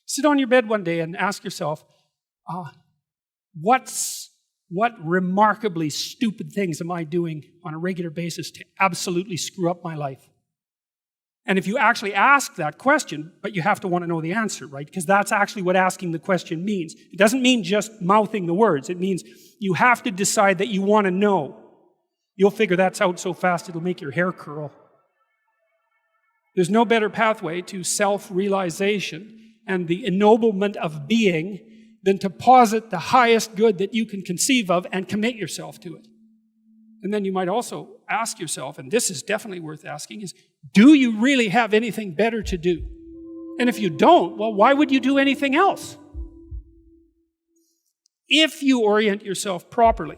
Sit on your bed one day and ask yourself, what remarkably stupid things am I doing on a regular basis to absolutely screw up my life? And if you actually ask that question, but you have to want to know the answer, right? Because that's actually what asking the question means. It doesn't mean just mouthing the words. It means you have to decide that you want to know. You'll figure that's out so fast it'll make your hair curl. There's no better pathway to self-realization and the ennoblement of being than to posit the highest good that you can conceive of and commit yourself to it. And then you might also ask yourself, and this is definitely worth asking, is do you really have anything better to do? And if you don't, well, why would you do anything else? If you orient yourself properly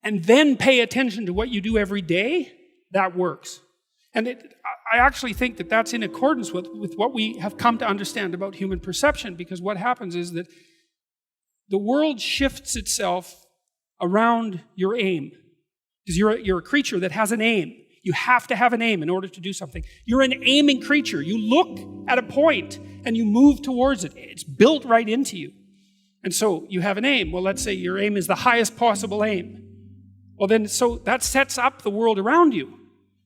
and then pay attention to what you do every day, that works. And I actually think that that's in accordance with what we have come to understand about human perception, because what happens is that the world shifts itself around your aim. Because you're a creature that has an aim. You have to have an aim in order to do something. You're an aiming creature. You look at a point and you move towards it. It's built right into you. And so you have an aim. Well, let's say your aim is the highest possible aim. Well, then, so that sets up the world around you.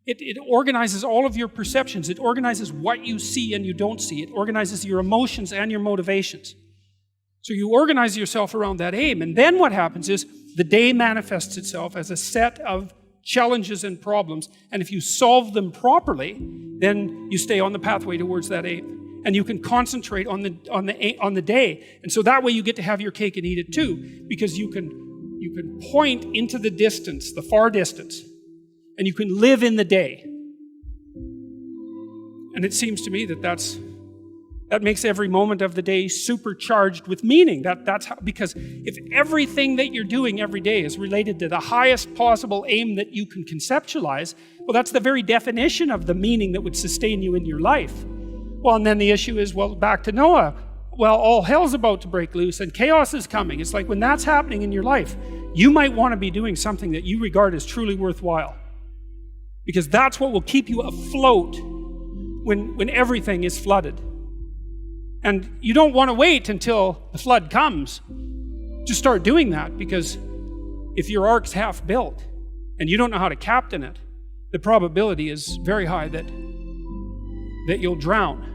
It organizes all of your perceptions. It organizes what you see and you don't see. It organizes your emotions and your motivations. So you organize yourself around that aim. And then what happens is the day manifests itself as a set of challenges and problems. And if you solve them properly, then you stay on the pathway towards that aim. And you can concentrate on the day. And so that way you get to have your cake and eat it too, because you can point into the distance, the far distance, and you can live in the day. And it seems to me that makes every moment of the day supercharged with meaning. That's how, because if everything that you're doing every day is related to the highest possible aim that you can conceptualize, well, that's the very definition of the meaning that would sustain you in your life. Well, and then the issue is, well, back to Noah. Well, all hell's about to break loose and chaos is coming. It's like when that's happening in your life, you might want to be doing something that you regard as truly worthwhile. Because that's what will keep you afloat when everything is flooded. And you don't want to wait until the flood comes to start doing that, because if your ark's half built and you don't know how to captain it, the probability is very high that you'll drown.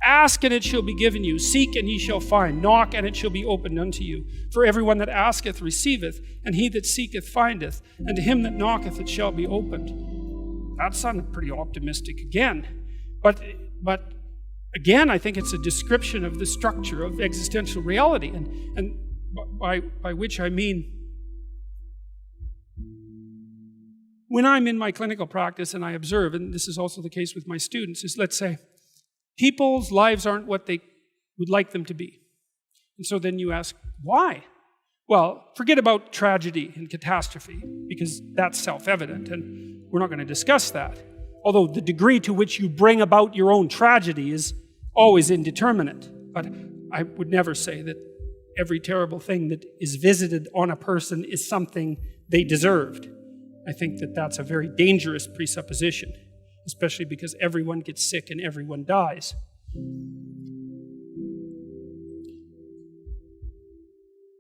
Ask and it shall be given you. Seek and ye shall find. Knock and it shall be opened unto you. For everyone that asketh receiveth, and he that seeketh findeth, and to him that knocketh it shall be opened. That sounded pretty optimistic again. But again, I think it's a description of the structure of existential reality. And by which I mean, when I'm in my clinical practice and I observe, and this is also the case with my students, is let's say, people's lives aren't what they would like them to be. And so then you ask, why? Well, forget about tragedy and catastrophe, because that's self-evident, and we're not going to discuss that. Although the degree to which you bring about your own tragedy is always indeterminate. But I would never say that every terrible thing that is visited on a person is something they deserved. I think that that's a very dangerous presupposition, especially because everyone gets sick and everyone dies.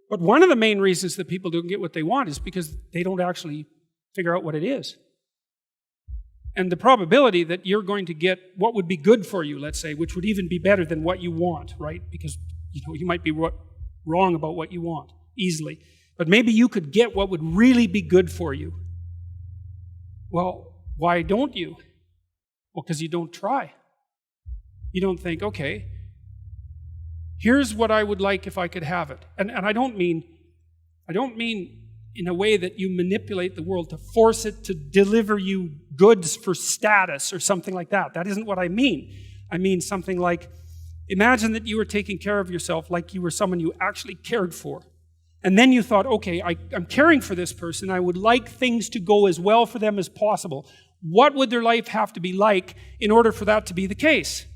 But one of the main reasons that people don't get what they want is because they don't actually figure out what it is. And the probability that you're going to get what would be good for you, let's say, which would even be better than what you want, right? Because you might be wrong about what you want easily. But maybe you could get what would really be good for you. Well, why don't you? Well, because you don't try. You don't think, okay, here's what I would like if I could have it. And I don't mean in a way that you manipulate the world to force it to deliver you goods for status or something like that. That isn't what I mean. I mean something like, imagine that you were taking care of yourself like you were someone you actually cared for. And then you thought, okay, I'm caring for this person. I would like things to go as well for them as possible. What would their life have to be like in order for that to be the case?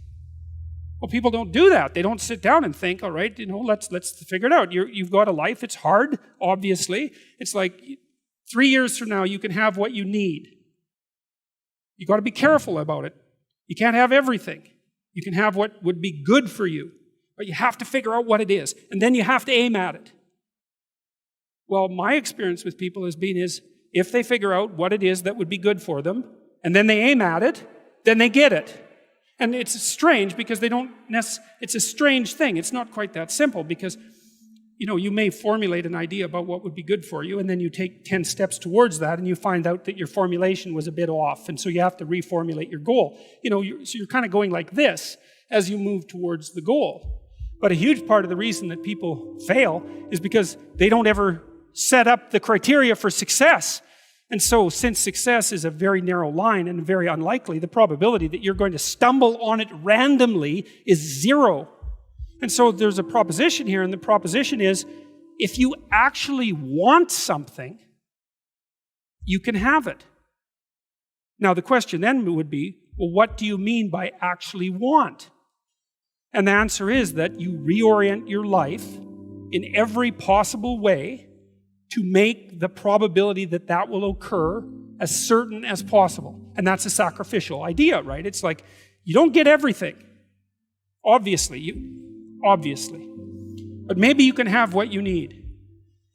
Well, people don't do that. They don't sit down and think, all right, let's figure it out. You've got a life. It's hard, obviously. It's like 3 years from now, you can have what you need. You've got to be careful about it. You can't have everything. You can have what would be good for you, but you have to figure out what it is, and then you have to aim at it. Well, my experience with people has been if they figure out what it is that would be good for them, and then they aim at it, then they get it. And it's strange because it's a strange thing. It's not quite that simple because, you may formulate an idea about what would be good for you, and then you take 10 steps towards that, and you find out that your formulation was a bit off, and so you have to reformulate your goal. So you're kind of going like this as you move towards the goal. But a huge part of the reason that people fail is because they don't ever set up the criteria for success. And so, since success is a very narrow line and very unlikely, the probability that you're going to stumble on it randomly is 0. And so there's a proposition here, and the proposition is, if you actually want something, you can have it. Now, the question then would be, well, what do you mean by actually want? And the answer is that you reorient your life in every possible way to make the probability that that will occur as certain as possible. And that's a sacrificial idea, right? It's like, you don't get everything. Obviously. But maybe you can have what you need.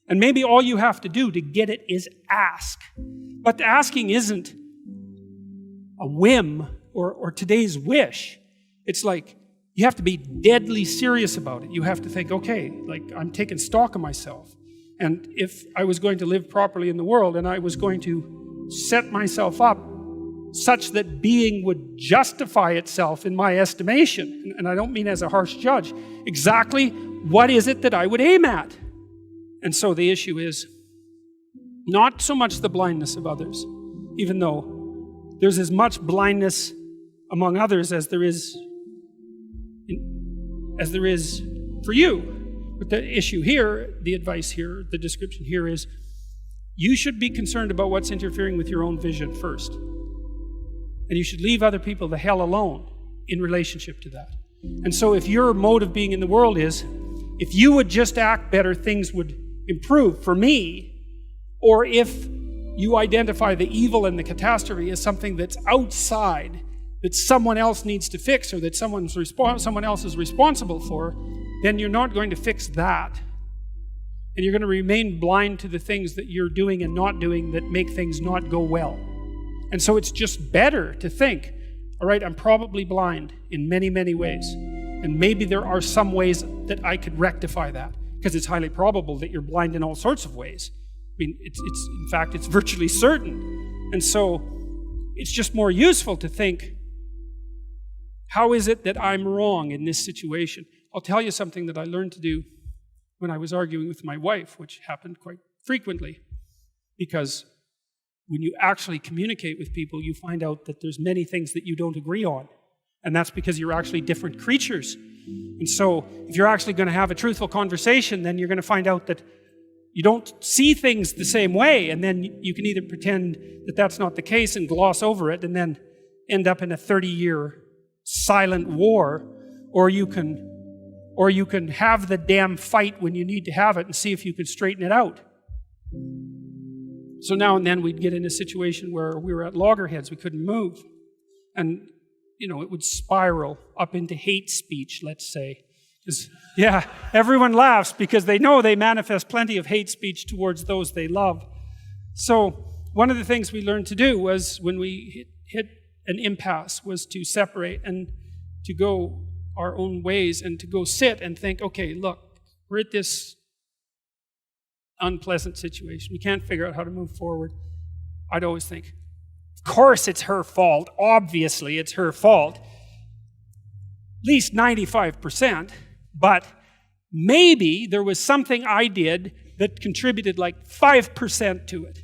And maybe all you have to do to get it is ask. But asking isn't a whim or today's wish. It's like, you have to be deadly serious about it. You have to think, okay, like I'm taking stock of myself. And if I was going to live properly in the world and I was going to set myself up such that being would justify itself in my estimation, and I don't mean as a harsh judge, exactly what is it that I would aim at? And so the issue is not so much the blindness of others, even though there's as much blindness among others as there is for you. But the issue here, the advice here, the description here is, you should be concerned about what's interfering with your own vision first. And you should leave other people the hell alone in relationship to that. And so if your mode of being in the world is, if you would just act better, things would improve for me, or if you identify the evil and the catastrophe as something that's outside, that someone else needs to fix, or that someone else is responsible for, then you're not going to fix that. And you're going to remain blind to the things that you're doing and not doing that make things not go well. And so it's just better to think, all right, I'm probably blind in many, many ways. And maybe there are some ways that I could rectify that, because it's highly probable that you're blind in all sorts of ways. I mean, in fact, it's virtually certain. And so it's just more useful to think, how is it that I'm wrong in this situation? I'll tell you something that I learned to do when I was arguing with my wife, which happened quite frequently. Because when you actually communicate with people, you find out that there's many things that you don't agree on. And that's because you're actually different creatures. And so if you're actually going to have a truthful conversation, then you're going to find out that you don't see things the same way. And then you can either pretend that that's not the case and gloss over it and then end up in a 30-year silent war, or you can have the damn fight when you need to have it and see if you can straighten it out. So now and then we'd get in a situation where we were at loggerheads, we couldn't move. And, it would spiral up into hate speech, let's say. Yeah, everyone laughs because they know they manifest plenty of hate speech towards those they love. So one of the things we learned to do was, when we hit an impasse, was to separate and to go our own ways and to go sit and think, okay, look, we're at this unpleasant situation. We can't figure out how to move forward. I'd always think, of course it's her fault. Obviously it's her fault. At least 95%. But maybe there was something I did that contributed like 5% to it.